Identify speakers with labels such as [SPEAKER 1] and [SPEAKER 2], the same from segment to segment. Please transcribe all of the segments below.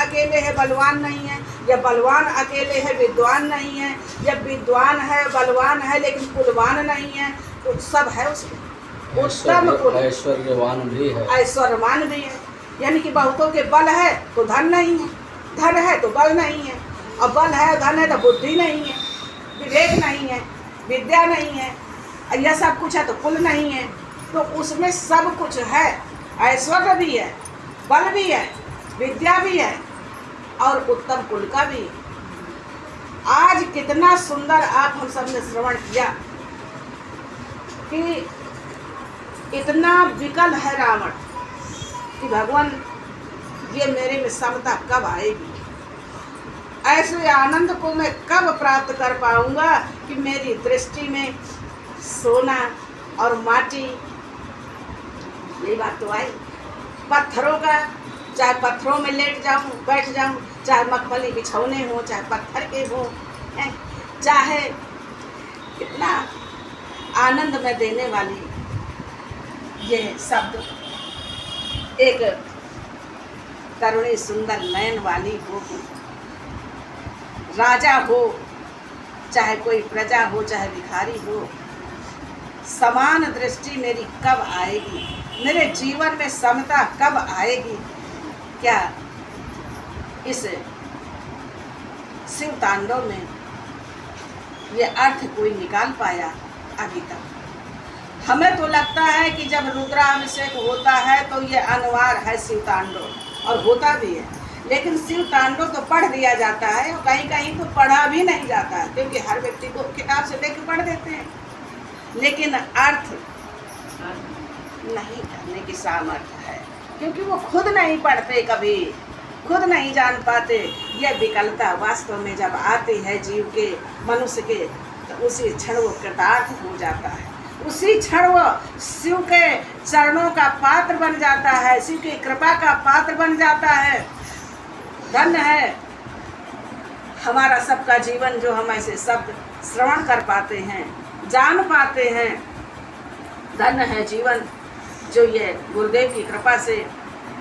[SPEAKER 1] अकेले है बलवान नहीं है, या बलवान अकेले है विद्वान नहीं है, या विद्वान है बलवान है लेकिन कुलवान नहीं है, तो सब है उसमें। उत्तम कुल,
[SPEAKER 2] ऐश्वर्यवान भी है,
[SPEAKER 1] ऐश्वर्यवान भी है। यानी कि बहुतों के बल है तो धन नहीं है, धन है तो बल नहीं है, और बल है धन है तो बुद्धि नहीं है, विवेक नहीं है, विद्या नहीं है, यह सब कुछ है तो कुल नहीं है। तो उसमें सब कुछ है, ऐश्वर्य भी है, बल भी है, विद्या भी है, और उत्तम कुल का भी है। आज कितना सुंदर आप हम सब ने श्रवण किया कि इतना विकल है रावण कि भगवान ये मेरे में समता कब आएगी, ऐसे आनंद को मैं कब प्राप्त कर पाऊंगा कि मेरी दृष्टि में सोना और माटी, ये बात तो आई। पत्थरों का, चाहे पत्थरों में लेट जाऊं बैठ जाऊं, चाहे मखमली बिछौने हो, चाहे पत्थर के हो, चाहे कितना आनंद में देने वाली ये शब्द, एक करुणी सुंदर नयन वाली हो, राजा हो चाहे कोई प्रजा हो चाहे भिखारी हो, समान दृष्टि मेरी कब आएगी, मेरे जीवन में समता कब आएगी। क्या इस शिव तांडव में ये अर्थ कोई निकाल पाया अभी तक? हमें तो लगता है कि जब रुद्राभिषेक होता है तो ये अनिवार्य है शिव तांडव, और होता भी है, लेकिन शिव तांडव तो पढ़ दिया जाता है और कहीं कहीं तो पढ़ा भी नहीं जाता है, क्योंकि हर व्यक्ति को किताब से लेकर पढ़ देते हैं, लेकिन अर्थ नहीं करने की सामर्थ्य है, क्योंकि वो खुद नहीं पढ़ते, कभी खुद नहीं जान पाते। यह विकलता वास्तव में जब आती है जीव के, मनुष्य के, तो उसी क्षण वो कृतार्थ हो जाता है, उसी क्षण वो शिव के चरणों का पात्र बन जाता है, शिव की कृपा का पात्र बन जाता है। धन्य है हमारा सबका जीवन जो हम ऐसे शब्द श्रवण कर पाते हैं, जान पाते हैं। धन्य है जीवन जो ये गुरुदेव की कृपा से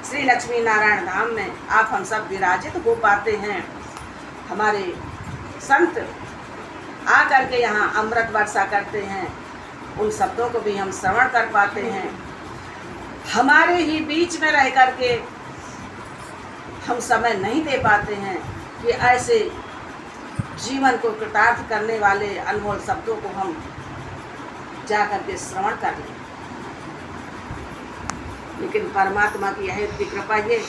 [SPEAKER 1] श्री लक्ष्मी नारायण धाम में आप हम सब विराजित हो पाते हैं। हमारे संत आ करके यहाँ अमृत वर्षा करते हैं, उन शब्दों को भी हम श्रवण कर पाते हैं। हमारे ही बीच में रह करके हम समय नहीं दे पाते हैं कि ऐसे जीवन को कृतार्थ करने वाले अनमोल शब्दों को हम जा करके श्रवण कर लें, लेकिन परमात्मा की यह कृपा ये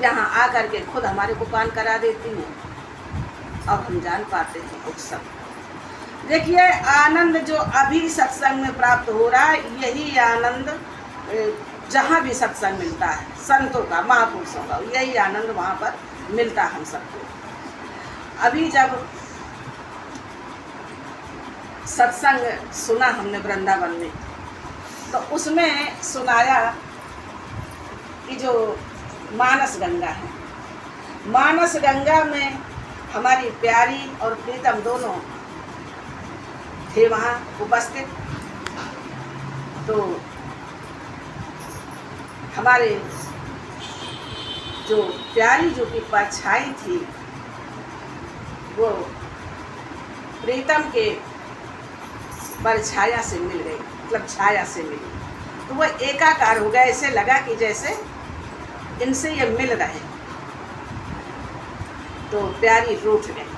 [SPEAKER 1] यहाँ आ करके खुद हमारे को पान करा देती हैं और हम जान पाते हैं उस सब। देखिए आनंद जो अभी सत्संग में प्राप्त हो रहा है, यही आनंद जहाँ भी सत्संग मिलता है संतों का, महापुरुषों का, यही आनंद वहाँ पर मिलता हम सबको। अभी जब सत्संग सुना हमने वृंदावन में, तो उसमें सुनाया कि जो मानस गंगा है, मानस गंगा में हमारी प्यारी और प्रीतम दोनों थे वहाँ उपस्थित। तो हमारे जो प्यारी जो की परछाई थी वो प्रीतम के परछाया से मिल गई, मतलब छाया से मिली, तो वह एकाकार हो गया। ऐसे लगा कि जैसे इनसे ये मिल रहे। तो प्यारी रूठ गई,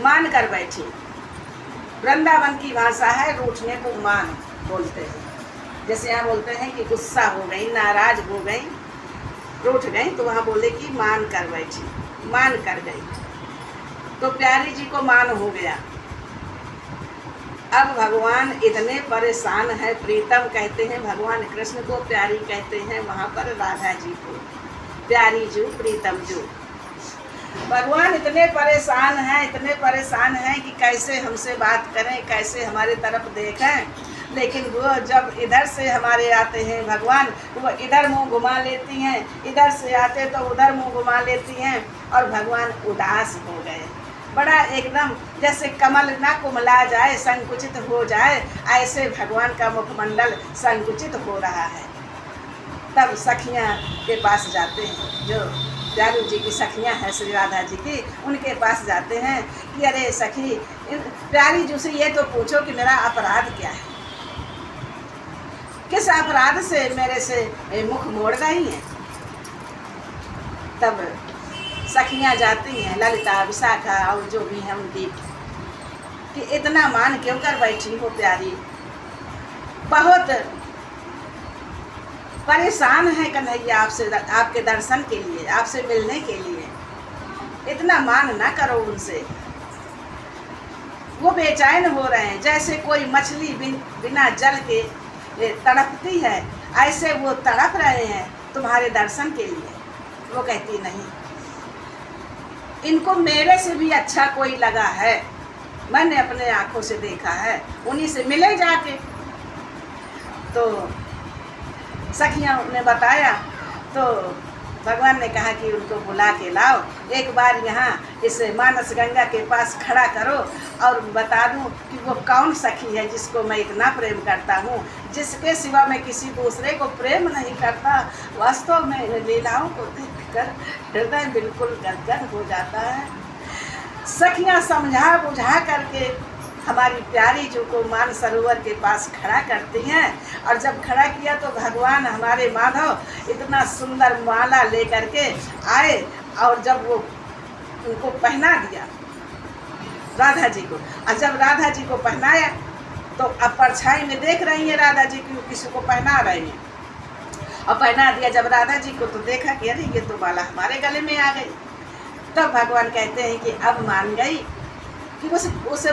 [SPEAKER 1] मान कर बैठी। वृंदावन की भाषा है रूठने को मान बोलते हैं। जैसे यहाँ बोलते हैं कि गुस्सा हो गई, नाराज हो गई, रूठ गई, तो वहाँ बोले कि मान कर बैठी, मान कर गई। तो प्यारी जी को मान हो गया। अब भगवान इतने परेशान है, प्रीतम कहते हैं भगवान कृष्ण को, प्यारी कहते हैं वहाँ पर राधा जी को, प्यारी जू प्रीतम जू। भगवान इतने परेशान हैं, इतने परेशान हैं कि कैसे हमसे बात करें, कैसे हमारे तरफ देखें। लेकिन वो जब इधर से हमारे आते हैं भगवान, वो इधर मुंह घुमा लेती हैं, इधर से आते तो उधर मुंह घुमा लेती हैं, और भगवान उदास हो गए। बड़ा एकदम जैसे कमल ना कुमला जाए, संकुचित हो जाए, ऐसे भगवान का मुखमंडल संकुचित हो रहा है। तब सखियाँ के पास जाते हैं जो प्यारू जी की सखियाँ हैं श्री राधा जी की, उनके पास जाते हैं कि अरे सखी प्यारी जी से ये तो पूछो कि मेरा अपराध क्या है, किस अपराध से मेरे से मुख मोड़ रही हैं। तब सखियाँ जाती हैं, ललिता विशाखा और जो भी हैं उनकी, कि इतना मान क्यों कर बैठी हो प्यारी, बहुत परेशान है कन्हैया आपसे, आपके दर्शन के लिए, आपसे मिलने के लिए, इतना मान ना करो उनसे। वो बेचैन हो रहे हैं, जैसे कोई मछली बिना जल के तड़पती है, ऐसे वो तड़प रहे हैं तुम्हारे दर्शन के लिए। वो कहती नहीं, इनको मेरे से भी अच्छा कोई लगा है, मैंने अपने आंखों से देखा है, उन्हीं से मिले जाके। तो सखियाँ ने बताया, तो भगवान ने कहा कि उनको बुला के लाओ, एक बार यहाँ इस मानस गंगा के पास खड़ा करो और बता दूँ कि वो कौन सखी है जिसको मैं इतना प्रेम करता हूँ, जिसके सिवा मैं किसी दूसरे को प्रेम नहीं करता। वास्तव में इन लीलाओं को देखकर हृदय बिल्कुल गदगद हो जाता है। सखियाँ समझा बुझा करके हमारी प्यारी जी को मान सरोवर के पास खड़ा करती हैं, और जब खड़ा किया तो भगवान हमारे माधव इतना सुंदर माला लेकर के आए, और जब वो उनको पहना दिया राधा जी को, और जब राधा जी को पहनाया तो अब परछाई में देख रही हैं राधा जी की किसी को पहना रहे हैं, और पहना दिया जब राधा जी को तो देखा कि अरे ये तो माला हमारे गले में आ गई। तब भगवान कहते हैं कि अब मान गई कि उसे